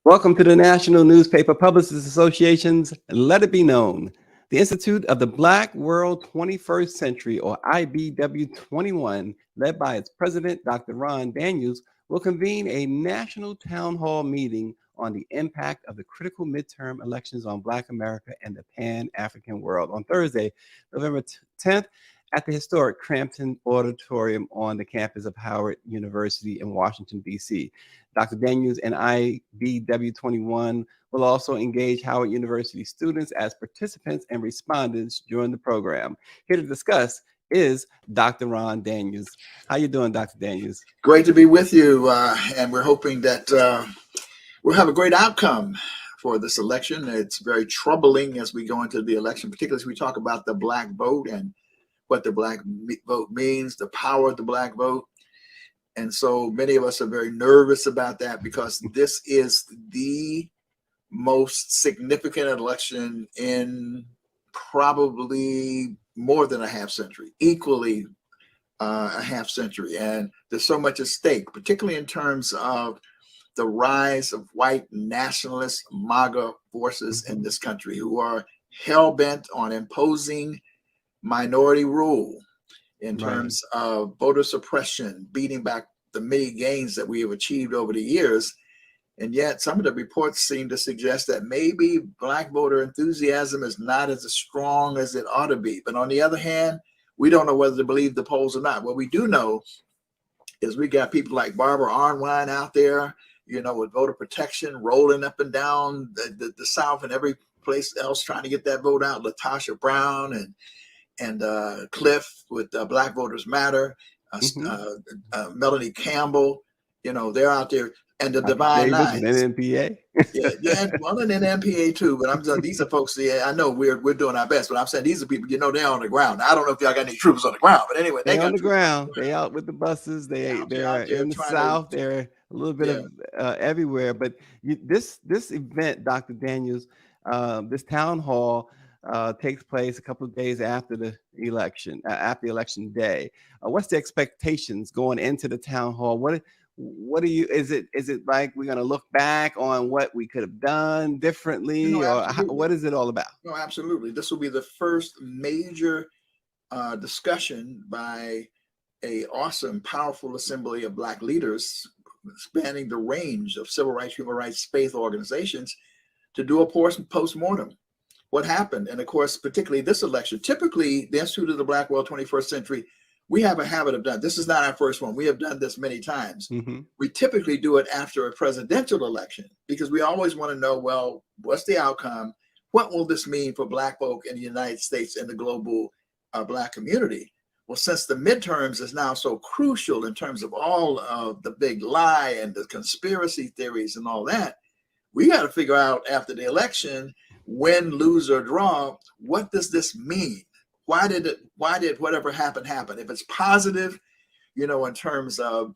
Welcome to the National Newspaper Publicists Association's Let It Be Known. The Institute of the Black World 21st Century, or IBW 21, led by its president, Dr. Ron Daniels, will convene a national town hall meeting on the impact of the critical midterm elections on Black America and the Pan-African world on Thursday, November 10th, at the historic Crampton Auditorium on the campus of Howard University in Washington, D.C. Dr. Daniels and IBW 21 will also engage Howard University students as participants and respondents during the program. Here to discuss is Dr. Ron Daniels. How you doing, Dr. Daniels? Great to be with you, and we're hoping that we'll have a great outcome for this election. It's very troubling as we go into the election, particularly as we talk about the Black vote and what the Black vote means, the power of the Black vote. And so many of us are very nervous about that because this is the most significant election in probably more than a half century, equally a half century. And there's so much at stake, particularly in terms of the rise of white nationalist MAGA forces in this country who are hell-bent on imposing minority rule in terms of voter suppression, beating back the many gains that we have achieved over the years. And yet some of the reports seem to suggest that maybe Black voter enthusiasm is not as strong as it ought to be. But on the other hand, we don't know whether to believe the polls or not. What we do know is we got people like Barbara Arnwine out there, you know, with voter protection, rolling up and down the South and every place else trying to get that vote out. LaTosha Brown and Cliff with Black Voters Matter, Melanie Campbell, you know, they're out there, and the Divine Nines. NPA. yeah, well, and then NPA too. But I'm saying these are folks. Yeah, I know we're doing our best, but I'm saying these are people. You know, they're on the ground. I don't know if y'all got any troops on the ground, but anyway, they're on the ground. They out with the buses. They're in the South. They're a little bit of everywhere. But this event, Dr. Daniels, this town hall takes place a couple of days after the election, after election day. What's the expectations going into the town hall? What do you, is it like we're going to look back on what we could have done differently, or what is it all about? No, absolutely. This will be the first major discussion by a awesome, powerful assembly of Black leaders spanning the range of civil rights, human rights, faith organizations to do a post-mortem. What happened? And of course, particularly this election, typically the Institute of the Black World 21st Century, we have a habit of done. This is not our first one. We have done this many times. We typically do it after a presidential election because we always want to know, well, what's the outcome? What will this mean for Black folk in the United States and the global Black community? Well, since the midterms is now so crucial in terms of all of the big lie and the conspiracy theories and all that, we got to figure out after the election, win, lose, or draw, what does this mean? Why did whatever happened happen? If it's positive, you know, in terms of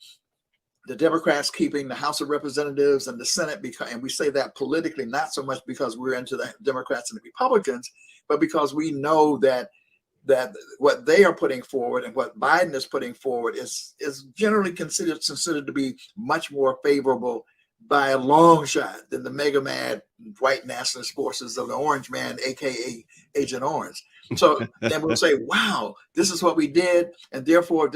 the Democrats keeping the House of Representatives and the Senate, and we say that politically, not so much because we're into the Democrats and the Republicans, but because we know that what they are putting forward and what Biden is putting forward is generally considered to be much more favorable by a long shot than the mega mad white nationalist forces of the Orange Man, aka Agent Orange. So then we'll say, wow, this is what we did, and therefore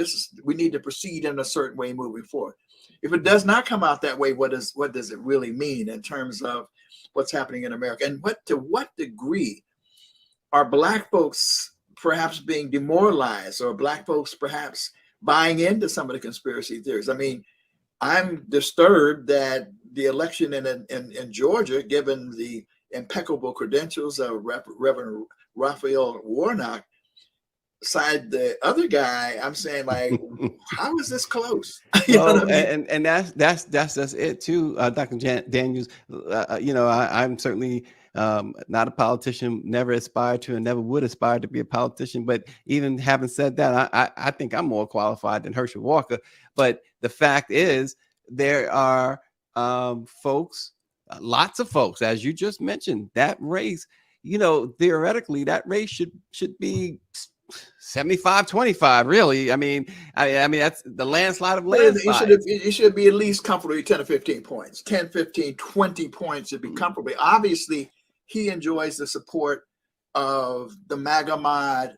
we need to proceed in a certain way moving forward. If it does not come out that way, what does it really mean in terms of what's happening in America? And to what degree are Black folks perhaps being demoralized, or Black folks perhaps buying into some of the conspiracy theories? I mean, I'm disturbed that the election in Georgia, given the impeccable credentials of Reverend Raphael Warnock, side the other guy, I'm saying like, how is this close? You know what Well, I mean? and that's it too, Dr. Daniels. I'm certainly not a politician, never aspired to, and never would aspire to be a politician. But even having said that, I think I'm more qualified than Herschel Walker. But the fact is, there are folks, lots of folks, as you just mentioned, that race. Theoretically, that race should be 75-25, really. I mean that's the landslide of landslides. It should be at least comfortably 10 or 15 points. 10, 15, 20 points should be comfortably. Obviously, he enjoys the support of the MAGA mod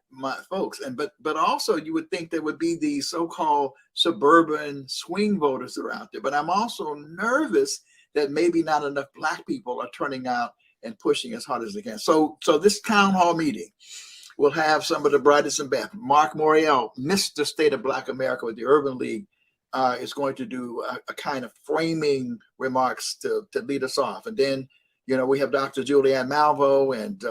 folks. But also you would think there would be these so-called suburban swing voters that are out there. But I'm also nervous that maybe not enough Black people are turning out and pushing as hard as they can. So this town hall meeting will have some of the brightest and best. Mark Morial, Mr. State of Black America with the Urban League, is going to do a kind of framing remarks to lead us off. And then, we have Dr. Julianne Malveaux and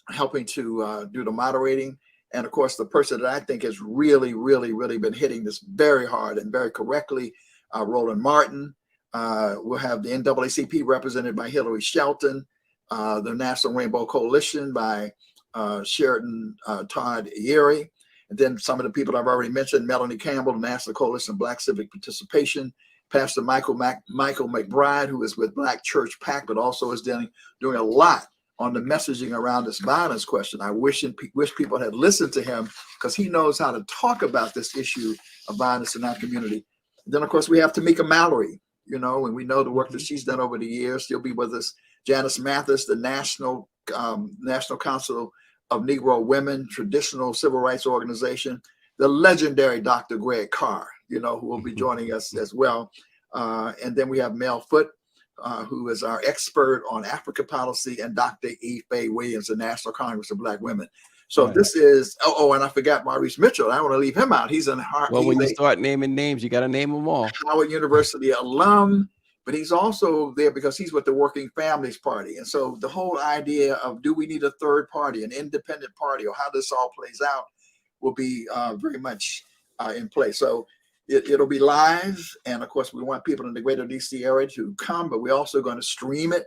helping to do the moderating. And of course, the person that I think has really, really, really been hitting this very hard and very correctly, Roland Martin. We'll have the NAACP represented by Hillary Shelton, the National Rainbow Coalition by Sheridan Todd Yeri, and then some of the people I've already mentioned: Melanie Campbell, the National Coalition of Black Civic Participation, Pastor Michael McBride, who is with Black Church PAC, but also is doing a lot on the messaging around this violence question. I wish people had listened to him, because he knows how to talk about this issue of violence in our community. And then, of course, we have Tamika Mallory, and we know the work that she's done over the years. She'll be with us. Janice Mathis, the National Council of Negro Women, traditional civil rights organization, the legendary Dr. Greg Carr, who will be joining us as well. And then we have Mel Foote, who is our expert on Africa policy, and Dr. E. Faye Williams, the National Congress of Black Women. So right. This is, and I forgot Maurice Mitchell. I don't want to leave him out. He's in Harvard. Well, when you start naming names, you got to name them all. Howard University alum. But he's also there because he's with the Working Families Party. And so the whole idea of, do we need a third party, an independent party, or how this all plays out will be very much in place. So it'll be live. And of course, we want people in the greater DC area to come, but we're also going to stream it.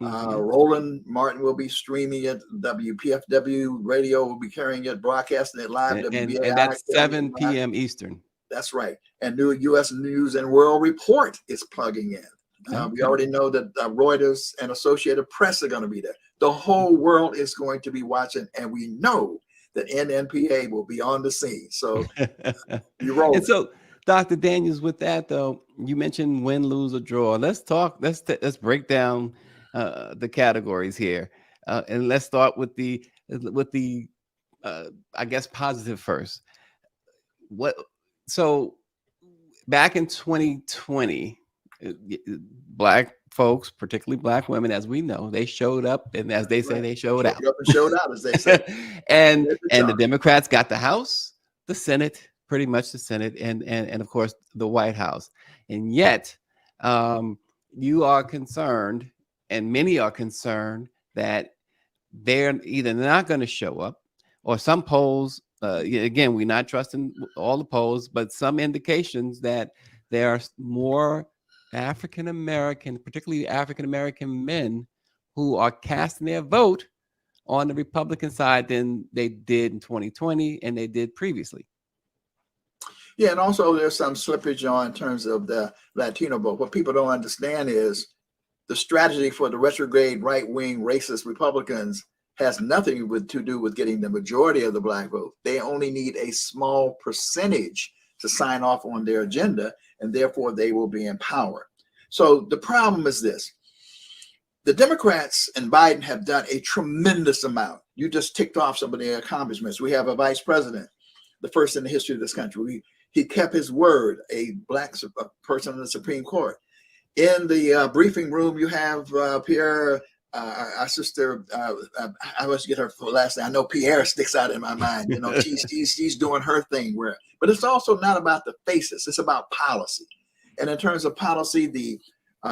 Roland Martin will be streaming it. WPFW radio will be carrying it, broadcasting it live. And that's 7 p.m. Eastern. That's right. And new U.S. News and World Report is plugging in. We already know that Reuters and Associated Press are going to be there. The whole world is going to be watching, and we know that NNPA will be on the scene. So you roll. And so, Dr. Daniels, with that though, you mentioned win, lose, or draw. Let's talk. Let's break down the categories here, and let's start with the I guess positive first. So back in 2020. Black folks, particularly Black women, as we know, they showed up, and as they say, they showed out. Showed out, as they say. and the Democrats got the House, the Senate, pretty much the Senate, and of course the White House. And yet, you are concerned, and many are concerned, that they're either not going to show up, or some polls. Again, we're not trusting all the polls, but some indications that there are more African American, particularly African American men, who are casting their vote on the Republican side than they did in 2020 and they did previously. Yeah, and also there's some slippage in terms of the Latino vote. What people don't understand is the strategy for the retrograde, right-wing, racist Republicans has nothing to do with getting the majority of the Black vote. They only need a small percentage to sign off on their agenda, and therefore they will be in power. So the problem is this: the Democrats and Biden have done a tremendous amount. You just ticked off some of their accomplishments. We have a vice president, the first in the history of this country. He kept his word, a Black person in the Supreme Court. In the briefing room, you have Pierre, our sister. I always get her last name. I know Pierre sticks out in my mind. She's doing her thing. But it's also not about the faces. It's about policy. And in terms of policy, the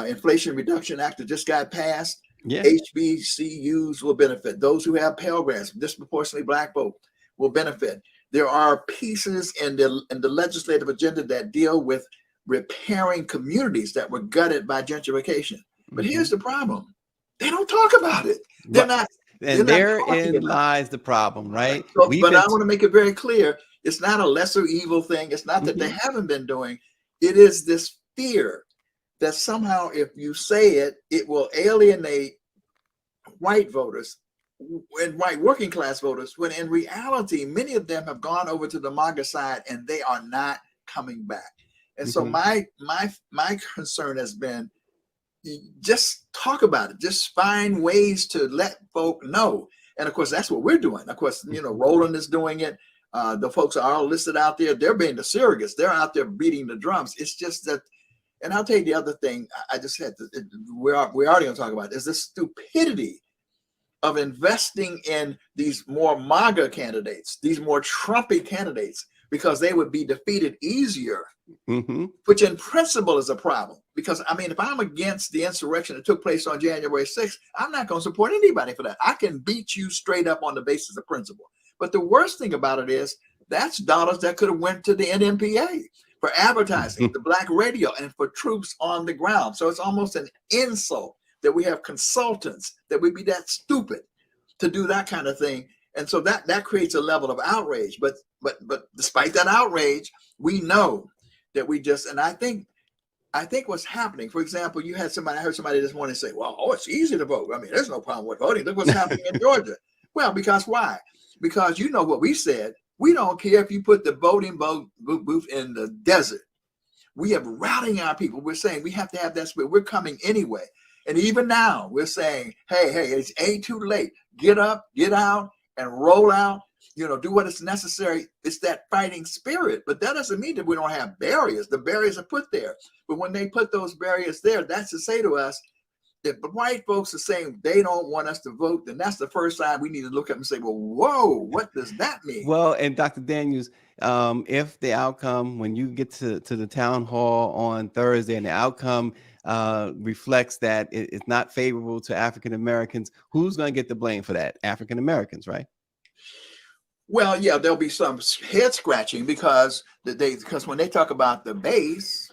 Inflation Reduction Act that just got passed, HBCUs will benefit. Those who have Pell Grants, disproportionately Black vote, will benefit. There are pieces in the legislative agenda that deal with repairing communities that were gutted by gentrification. But here's the problem. They don't talk about it. They're not. And therein lies the problem, right? So, but I want to make it very clear. It's not a lesser evil thing. It's not that they haven't been doing. It is this fear that somehow if you say it, it will alienate white voters and white working class voters, when in reality, many of them have gone over to the MAGA side and they are not coming back. And so my concern has been, just talk about it. Just find ways to let folk know. And of course, that's what we're doing. Of course, you know, Roland is doing it. The folks are all listed out there. They're being the surrogates. They're out there beating the drums. It's just that, and I'll tell you the other thing I just had to, we're already going to talk about, is the stupidity of investing in these more MAGA candidates, these more Trumpy candidates, because they would be defeated easier, which in principle is a problem. Because, I mean, if I'm against the insurrection that took place on January 6th, I'm not going to support anybody for that. I can beat you straight up on the basis of principle. But the worst thing about it is that's dollars that could have went to the NMPA for advertising, the black radio, and for troops on the ground. So it's almost an insult that we have consultants that would be that stupid to do that kind of thing. And so that creates a level of outrage. But despite that outrage, we know that we just, and I think what's happening, for example, I heard somebody this morning say, well, it's easy to vote. I mean, there's no problem with voting. Look what's happening in Georgia. Well, because why? Because you know what we said. We don't care if you put the voting booth in the desert. We are rallying our people. We're saying we have to have that spirit. We're coming anyway. And even now we're saying, hey, it ain't too late. Get up, get out, and roll out. You know, do what is necessary. It's that fighting spirit. But that doesn't mean that we don't have barriers. The barriers are put there. But when they put those barriers there, that's to say to us, if the white folks are saying they don't want us to vote, then that's the first sign we need to look up and say, well, whoa, what does that mean? Well, and Dr. Daniels, if the outcome, when you get to the town hall on Thursday and the outcome reflects that it's not favorable to African Americans, who's going to get the blame for that? African Americans, right? Well, yeah, there'll be some head scratching because when they talk about the base,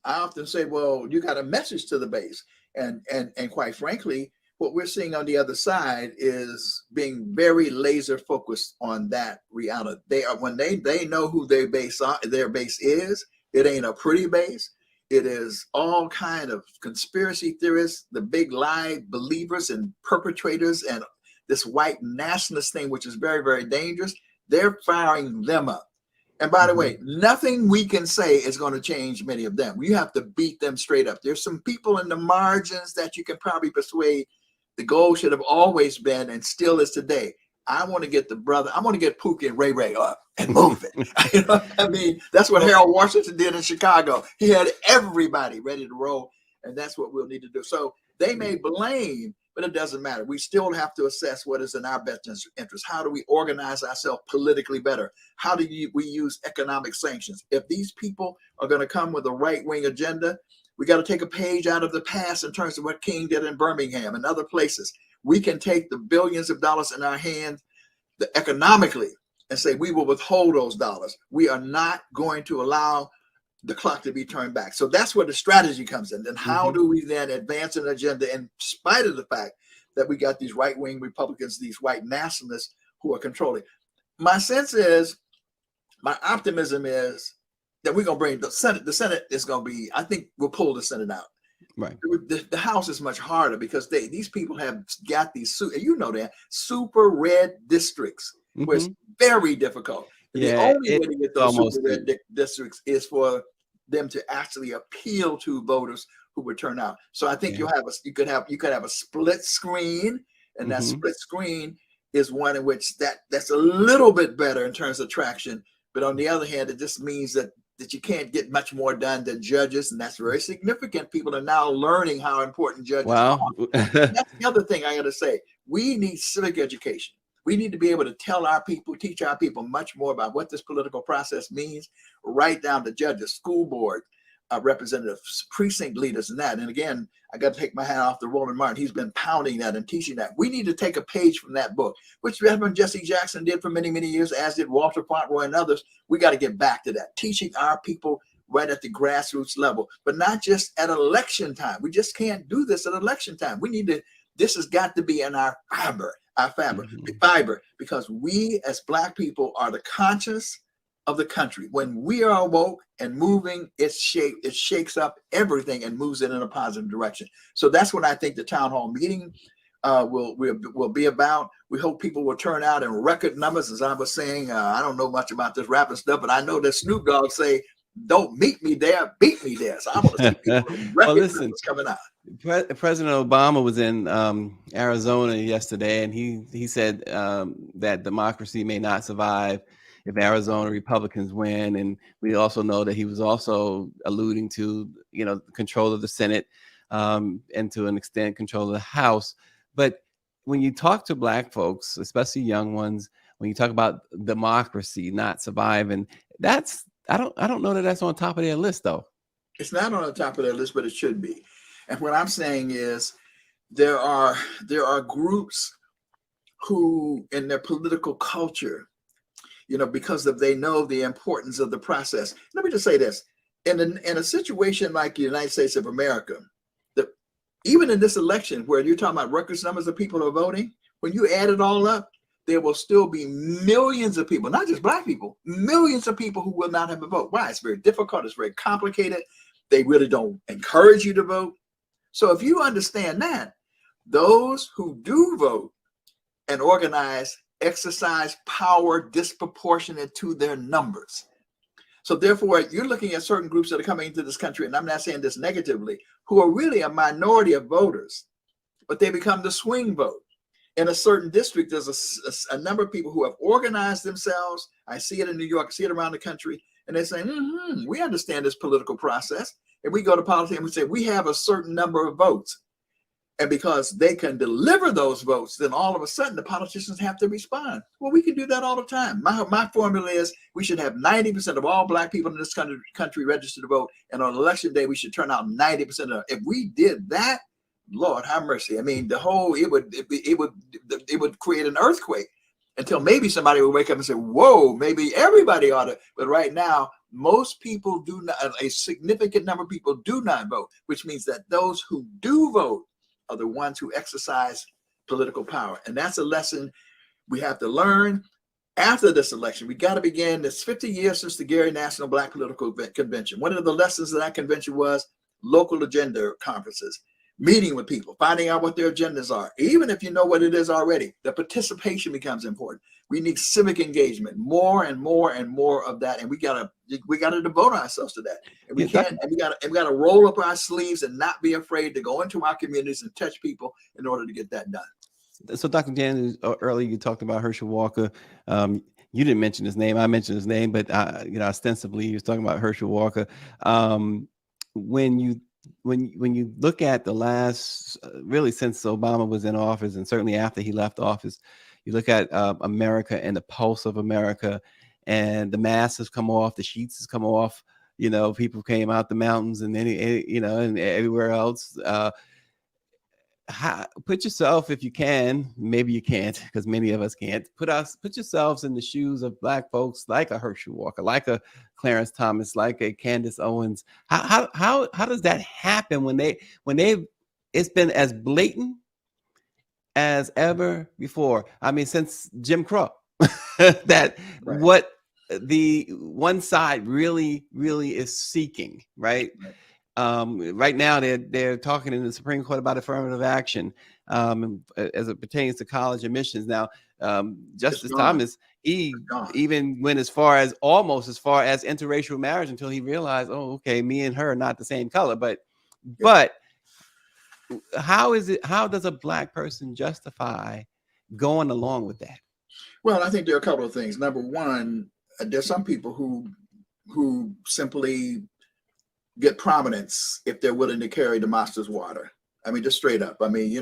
I often say, well, you got a message to the base. And quite frankly, what we're seeing on the other side is being very laser focused on that reality. They are, when they know who their base is, it ain't a pretty base. It is all kind of conspiracy theorists, the big lie believers and perpetrators, and this white nationalist thing, which is very, very dangerous. They're firing them up. And by the way, nothing we can say is going to change many of them. You have to beat them straight up. There's some people in the margins that you can probably persuade. The goal should have always been, and still is today, I want to get Pookie and Ray up and move it. You know, I mean, that's what Harold Washington did in Chicago. He had everybody ready to roll, and that's what we'll need to do. So they may blame, but it doesn't matter. We still have to assess what is in our best interest. How do we organize ourselves politically better? How do we use economic sanctions? If these people are going to come with a right-wing agenda, we got to take a page out of the past in terms of what King did in Birmingham and other places. We can take the billions of dollars in our hands economically and say we will withhold those dollars. We are not going to allow the clock to be turned back. So that's where the strategy comes in. Then how do we then advance an agenda in spite of the fact that we got these right-wing Republicans, these white nationalists who are controlling? My sense is, my optimism is that we're going to bring the Senate. The Senate is going to be, I think we'll pull the Senate out. Right. The House is much harder because these people have got these, you know, that super red districts where it's very difficult. And the only way to get those super red districts is for them to actually appeal to voters who would turn out. So I think you could have a split screen, and that split screen is one in which that's a little bit better in terms of traction. But on the other hand, it just means that you can't get much more done than judges, and that's very significant. People are now learning how important judges are. That's the other thing I got to say. We need civic education. We need to be able to tell our people, teach our people much more about what this political process means, right down to judges, school board, representative precinct leaders and that. And again, I got to take my hat off to Roland Martin. He's been pounding that and teaching that. We need to take a page from that book, which Reverend Jesse Jackson did for many, many years, as did Walter Pomeroy and others. We got to get back to that, teaching our people right at the grassroots level, but not just at election time. We just can't do this at election time. We need to, this has got to be in our fiber, because we as Black people are the conscience of the country. When we are woke and moving, it shakes up everything and moves it in a positive direction. So that's what I think the town hall meeting will be about. We hope people will turn out in record numbers. As I was saying, I don't know much about this rapping stuff, but I know that Snoop Dogg say, "Don't meet me there, beat me there." So I want to see people in record numbers coming out. President Obama was in Arizona yesterday, and he said that democracy may not survive if Arizona Republicans win. And we also know that he was also alluding to, control of the Senate and to an extent control of the House. But when you talk to Black folks, especially young ones, when you talk about democracy not surviving, I don't know that that's on top of their list, though. It's not on the top of their list, but it should be. And what I'm saying is there are groups who in their political culture, because they know the importance of the process. Let me just say this. In a situation like the United States of America, even in this election where you're talking about record numbers of people who are voting, when you add it all up, there will still be millions of people, not just Black people, millions of people who will not have a vote. Why? It's very difficult. It's very complicated. They really don't encourage you to vote. So if you understand that, those who do vote and organize exercise power disproportionate to their numbers. So therefore, you're looking at certain groups that are coming into this country, and I'm not saying this negatively, who are really a minority of voters, but they become the swing vote. In a certain district, there's a number of people who have organized themselves. I see it in New York, I see it around the country, and they're saying, we understand this political process. And we go to politics and we say, we have a certain number of votes. And because they can deliver those votes, then all of a sudden the politicians have to respond. Well, we can do that all the time. My formula is we should have 90% of all Black people in this country registered to vote. And on election day, we should turn out 90% of them. If we did that, Lord have mercy. I mean, it would create an earthquake until maybe somebody would wake up and say, whoa, maybe everybody ought to. But right now, most people do not, a significant number of people do not vote, which means that those who do vote are the ones who exercise political power. And that's a lesson we have to learn after this election. We got to begin. It's 50 years since the Gary National Black Political Convention. One of the lessons of that convention was local agenda conferences, meeting with people, finding out what their agendas are. Even if you know what it is already, the participation becomes important. We need civic engagement, more and more and more of that, and we gotta devote ourselves to that. And we gotta roll up our sleeves and not be afraid to go into our communities and touch people in order to get that done. So, Dr. Jan, earlier you talked about Herschel Walker. You didn't mention his name. I mentioned his name, but ostensibly you was talking about Herschel Walker. When you look at the last, really since Obama was in office, and certainly after he left office, you look at America and the pulse of America, and the masks have come off, the sheets has come off. People came out the mountains and and everywhere else. Put yourself, if you can, maybe you can't, because many of us can't. Put yourselves in the shoes of Black folks like a Herschel Walker, like a Clarence Thomas, like a Candace Owens. How does that happen when it's been as blatant as ever before? I mean, since Jim Crow, that right. What the one side really is seeking, right? Right now, they're talking in the Supreme Court about affirmative action as it pertains to college admissions. Now, Justice Thomas, he even went almost as far as interracial marriage until he realized, oh, okay, me and her are not the same color. But how does a Black person justify going along with that? Well, I think there are a couple of things. Number one, there's some people who simply get prominence if they're willing to carry the master's water. I mean, just straight up. I mean,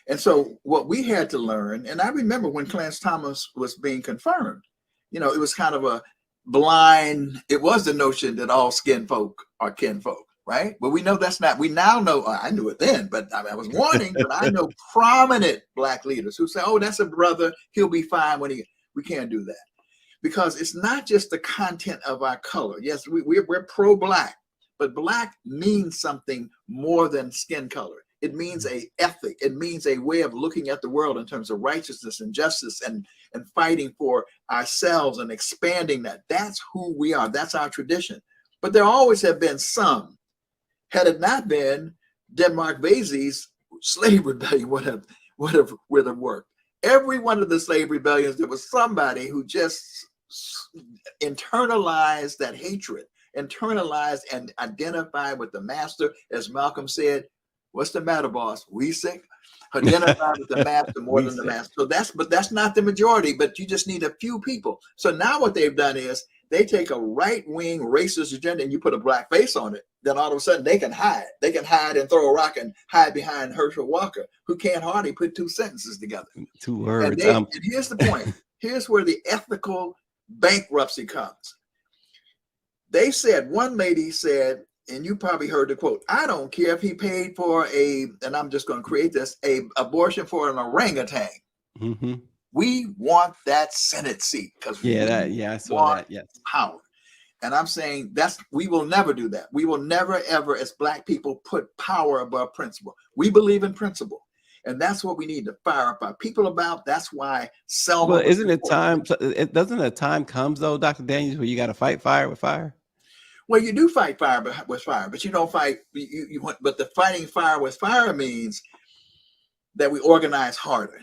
and so what we had to learn, and I remember when Clarence Thomas was being confirmed, it was kind of blind. It was the notion that all skin folk are kinfolk, right? But we know that's not. We now know. I knew it then, but I was warning. But I know prominent Black leaders who say, "Oh, that's a brother. He'll be fine when he." We can't do that because it's not just the content of our color. Yes, we're pro-Black, but Black means something more than skin color. It means a ethic. It means a way of looking at the world in terms of righteousness and justice and fighting for ourselves and expanding that. That's who we are. That's our tradition. But there always have been some. Had it not been Denmark Vesey's slave rebellion would have worked. Every one of the slave rebellions, there was somebody who just internalized that hatred, internalized and identified with the master, as Malcolm said. What's the matter, boss? We sick? Identify with the master more than the master. So that's not the majority, but you just need a few people. So now what they've done is they take a right-wing racist agenda and you put a Black face on it. Then all of a sudden they can hide. They can hide and throw a rock and hide behind Herschel Walker, who can't hardly put two sentences together. 2 words. And here's the point. Here's where the ethical bankruptcy comes. They said, one lady said, and you probably heard the quote, "I don't care if he paid for and I'm just going to create this, a abortion for an orangutan." Mm-hmm. We want that Senate seat because I saw that. Yes, power. And I'm saying we will never do that. We will never, ever, as Black people, put power above principle. We believe in principle. And that's what we need to fire up our people about. That's why Selma. Well, isn't it time? Doesn't a time comes though, Dr. Daniels, where you got to fight fire with fire? Well, you do fight fire with fire, but you don't fight. But the fighting fire with fire means that we organize harder,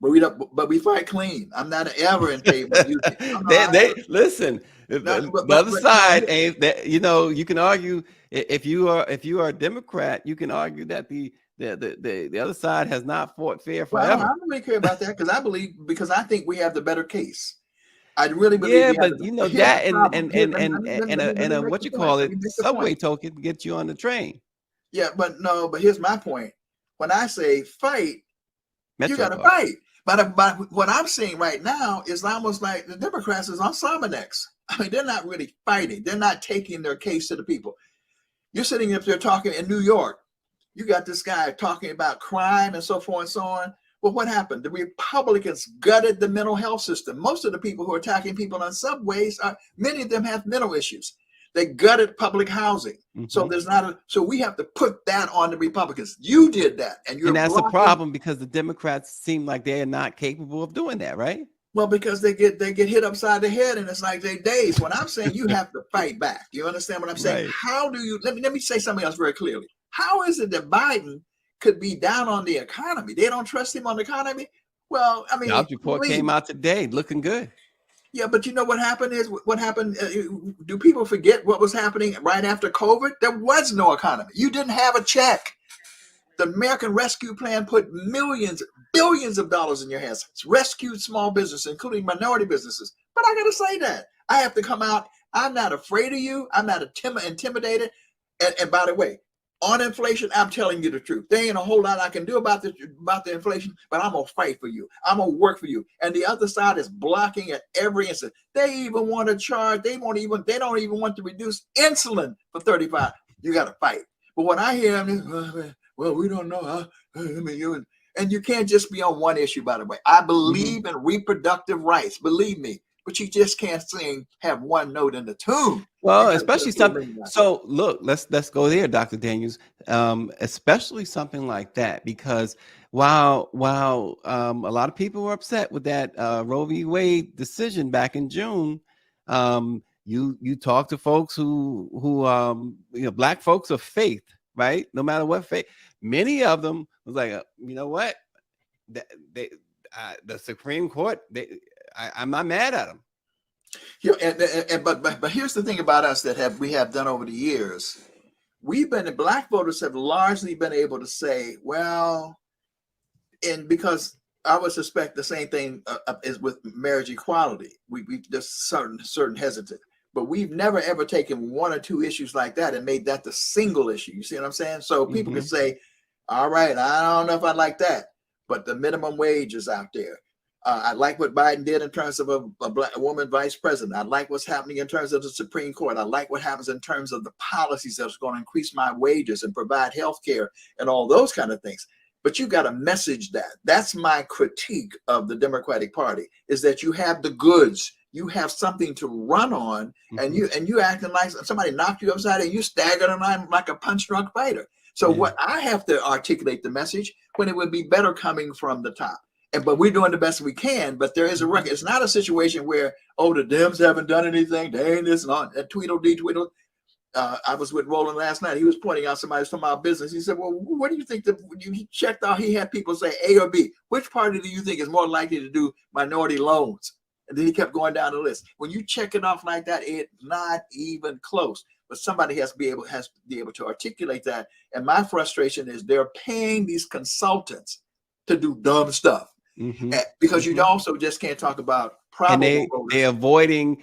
but we don't. But we fight clean. I'm not ever in favor of using. They listen. The other side ain't that. You know, you can argue if you are a Democrat, you can argue that the other side has not fought fair forever. Well, I don't really care about that because I think we have the better case. I really believe. Yeah, but you know that and what you call it, subway token gets you on the train. Yeah, but here's my point. When I say fight, you got to fight. But what I'm seeing right now is almost like the Democrats is on Sominex. I mean, they're not really fighting. They're not taking their case to the people. You're sitting up there talking in New York. You got this guy talking about crime and so forth and so on. Well, what happened? The Republicans gutted the mental health system. Most of the people who are attacking people on subways, many of them have mental issues. They gutted public housing. Mm-hmm. So so we have to put that on the Republicans. You did that. And that's the problem because the Democrats seem like they are not capable of doing that, right? Well, because they get hit upside the head and it's like they dazed. When I'm saying you have to fight back. You understand what I'm saying? Right. How do you, let me say something else very clearly. How is it that Biden could be down on the economy? They don't trust him on the economy. Well, I mean, jobs report came out today, looking good. Yeah, but you know what happened is what happened. Do people forget what was happening right after COVID? There was no economy. You didn't have a check. The American Rescue Plan put millions, billions of dollars in your hands. It's rescued small businesses, including minority businesses. But I got to say that I have to come out. I'm not afraid of you. I'm not intimidated. And by the way, on inflation, I'm telling you the truth. There ain't a whole lot I can do about the inflation, but I'm gonna fight for you. I'm gonna work for you. And the other side is blocking at every instant. They even want to charge. They don't even want to reduce insulin for 35. You got to fight. But when I hear them, well, we don't know. And you can't just be on one issue. By the way, I believe in reproductive rights. Believe me. But you just can't have one note in the tune. Well, especially something. So look, let's go there, Dr. Daniels. Especially something like that, because while a lot of people were upset with that Roe v. Wade decision back in June, you talk to folks who Black folks of faith, right? No matter what faith, many of them was like, you know what, the Supreme Court, I'm not mad at them. Yeah, but here's the thing about us that we have done over the years. Black voters have largely been able to say, well, and because I would suspect the same thing is with marriage equality. We just certain hesitant, but we've never ever taken one or two issues like that and made that the single issue. You see what I'm saying? So people can say, all right, I don't know if I like that, but the minimum wage is out there. I like what Biden did in terms of a woman vice president. I like what's happening in terms of the Supreme Court. I like what happens in terms of the policies that's going to increase my wages and provide health care and all those kind of things. But you got to message that. That's my critique of the Democratic Party, is that you have the goods. You have something to run on, and you acting like somebody knocked you upside and you staggered and like a punch drunk fighter. So what I have to articulate the message when it would be better coming from the top. But we're doing the best we can. But there is a record. It's not a situation where, oh, the Dems haven't done anything. They ain't this and all that. Tweedle. I was with Roland last night. He was pointing out somebody was talking about business. He said, well, what do you think that you checked out? He had people say A or B. Which party do you think is more likely to do minority loans? And then he kept going down the list. When you check it off like that, it's not even close. But somebody has to be able to articulate that. And my frustration is they're paying these consultants to do dumb stuff. Because you also just can't talk about probable and they're avoiding,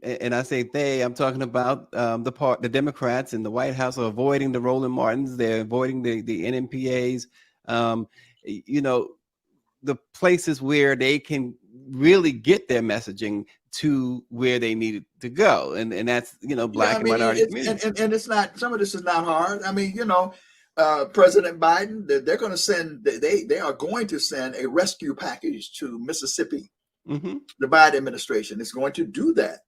and I say they, I'm talking about the Democrats in the White House are avoiding the Roland Martins. They're avoiding the NMPAs. The places where they can really get their messaging to where they need it to go, and that's Black and minority communities. And it's not, some of this is not hard. I mean, President Biden, they're going to send, they are going to send a rescue package to Mississippi. The Biden administration is going to do that.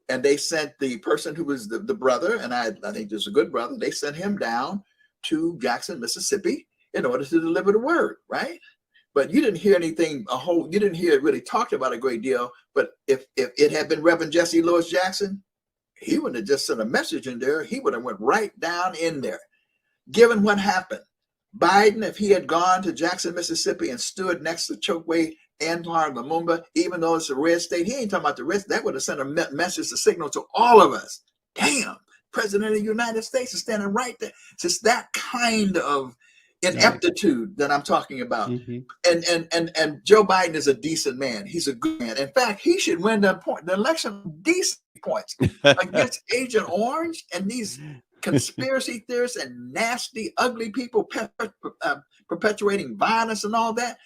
And they sent the person who was the brother, and I think this is a good brother, they sent him down to Jackson, Mississippi in order to deliver the word, right? But you didn't hear anything, you didn't hear it really talked about a great deal. But if it had been Reverend Jesse Lewis Jackson, he wouldn't have just sent a message in there. He would have went right down in there. Given what happened, Biden, if he had gone to Jackson, Mississippi and stood next to Chokwe, Anwar, Lumumba, even though it's a red state, he ain't talking about the red, that would have sent a message, a signal to all of us. Damn, President of the United States is standing right there. It's just that kind of ineptitude that I'm talking about. And Joe Biden is a decent man. He's a good man. In fact, he should win the election on decent points against Agent Orange and these conspiracy theorists and nasty, ugly people perpetuating violence and all that.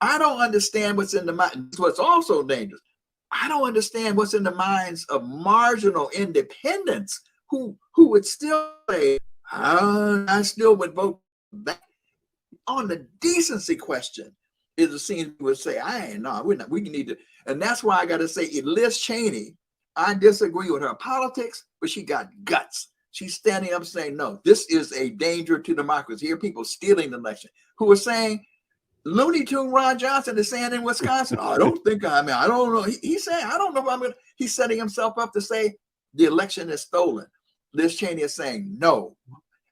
I don't understand what's in the mind. What's also dangerous, I don't understand what's in the minds of marginal independents who would still say, I still would vote back on the decency question. Is a scene would say, we need to, and that's why I got to say, Liz Cheney, I disagree with her politics, but she got guts. She's standing up saying, no, this is a danger to democracy. Here are people stealing the election who are saying, Looney Tune Ron Johnson is saying in Wisconsin, I don't know. He's saying, I don't know if he's setting himself up to say the election is stolen. Liz Cheney is saying no.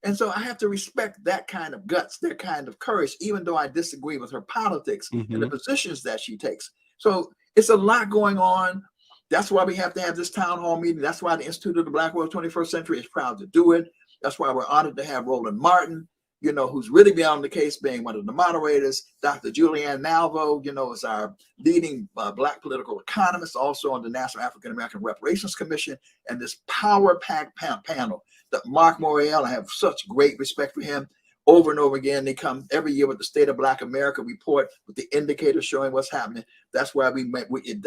And so I have to respect that kind of guts, that kind of courage, even though I disagree with her politics and the positions that she takes. So it's a lot going on. That's why we have to have this town hall meeting. That's why the Institute of the Black World 21st Century is proud to do it. That's why we're honored to have Roland Martin, who's really been on the case, being one of the moderators. Dr. Julianne Malveaux, is our leading Black political economist, also on the National African American Reparations Commission, and this power-packed panel. That Mark Morial, I have such great respect for him. Over and over again, they come every year with the State of Black America report with the indicators showing what's happening. That's why we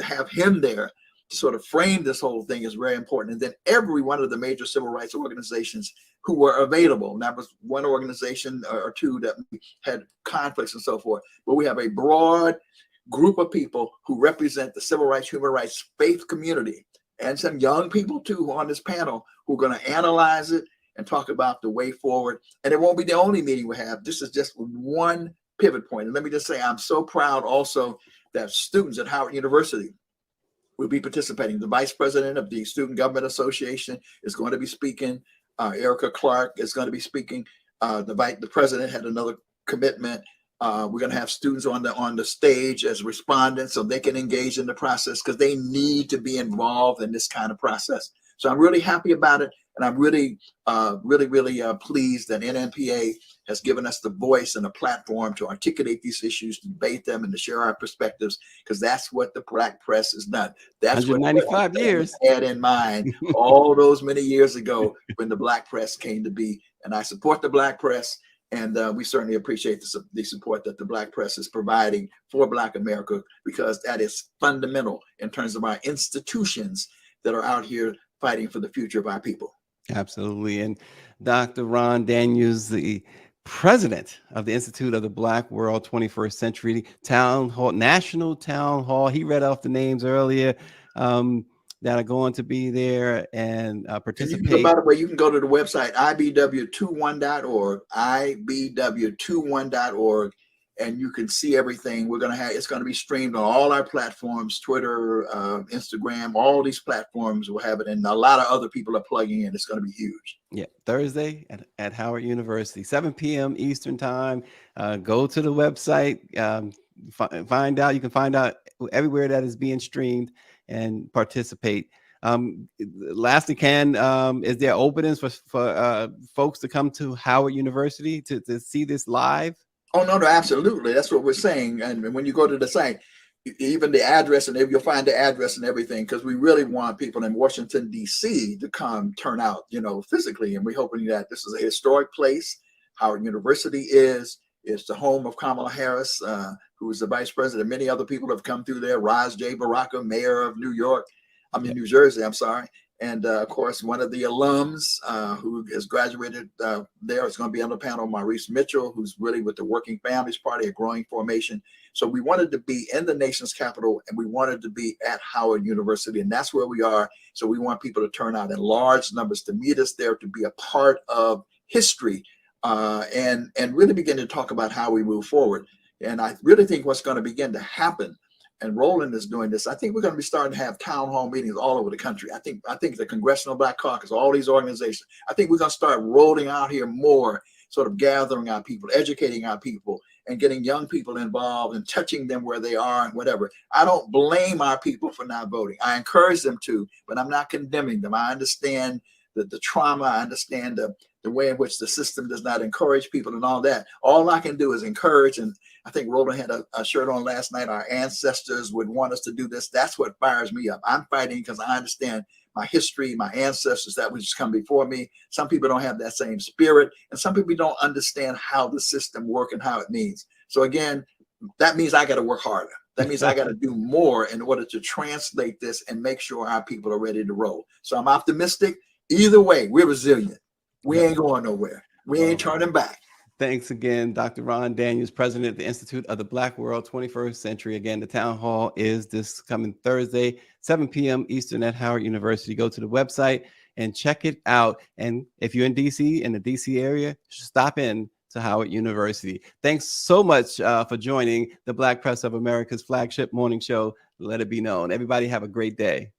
have him there to sort of frame this whole thing is very important. And then every one of the major civil rights organizations who were available, and that was one organization or two that had conflicts and so forth, but we have a broad group of people who represent the civil rights, human rights, faith community, and some young people too on this panel who are going to analyze it and talk about the way forward. And it won't be the only meeting we have. This is just one pivot point. And let me just say, I'm so proud also that students at Howard University will be participating. The vice president of the Student Government Association is going to be speaking. Erica Clark is going to be speaking. The president had another commitment. We're going to have students on the stage as respondents so they can engage in the process because they need to be involved in this kind of process. So I'm really happy about it. And I'm really pleased that NMPA has given us the voice and a platform to articulate these issues, to debate them, and to share our perspectives, because that's what the Black press has done. That's 195 years had in mind all those many years ago when the Black press came to be. And I support the Black press. And we certainly appreciate the support that the Black press is providing for Black America, because that is fundamental in terms of our institutions that are out here fighting for the future of our people. Absolutely. And Dr. Ron Daniels, the president of the Institute of the Black World 21st Century Town Hall, National Town Hall. He read off the names earlier that are going to be there and participate. And by the way, you can go to the website ibw21.org, ibw21.org, and you can see everything. It's going to be streamed on all our platforms, Twitter, Instagram, all these platforms will have it. And a lot of other people are plugging in. It's going to be huge. Yeah, Thursday at Howard University, 7 p.m. Eastern time. Go to the website, find out. You can find out everywhere that is being streamed and participate. Lastly, is there openings for folks to come to Howard University to see this live? Oh, no, absolutely. That's what we're saying. And when you go to the site, even the address, and you'll find the address and everything, because we really want people in Washington, D.C. to come turn out, physically. And we're hoping that this is a historic place. Howard University is the home of Kamala Harris, who is the vice president. Many other people have come through there. Raz J. Baraka, mayor of New Jersey, I'm sorry. And of course, one of the alums who has graduated there is going to be on the panel, Maurice Mitchell, who's really with the Working Families Party, a growing formation. So we wanted to be in the nation's capital, and we wanted to be at Howard University, and that's where we are. So we want people to turn out in large numbers to meet us there, to be a part of history, and really begin to talk about how we move forward. And I really think what's going to begin to happen, and Roland is doing this, I think we're going to be starting to have town hall meetings all over the country. I think the Congressional Black Caucus, all these organizations, I think we're going to start rolling out here more, sort of gathering our people, educating our people, and getting young people involved and touching them where they are and whatever. I don't blame our people for not voting. I encourage them to, but I'm not condemning them. I understand the trauma. I understand the way in which the system does not encourage people and all that. All I can do is encourage. And I think Roland had a shirt on last night. Our ancestors would want us to do this. That's what fires me up. I'm fighting because I understand my history, my ancestors that was just come before me. Some people don't have that same spirit, and some people don't understand how the system works and how it means. So again, that means I got to work harder. That means I got to do more in order to translate this and make sure our people are ready to roll. So I'm optimistic. Either way, we're resilient. We ain't going nowhere. We ain't turning back. Thanks again, Dr. Ron Daniels, president of the Institute of the Black World 21st Century. Again, the town hall is this coming Thursday, 7 p.m. Eastern at Howard University. Go to the website and check it out. And if you're in D.C., in the D.C. area, stop in to Howard University. Thanks so much for joining the Black Press of America's flagship morning show, Let It Be Known. Everybody have a great day.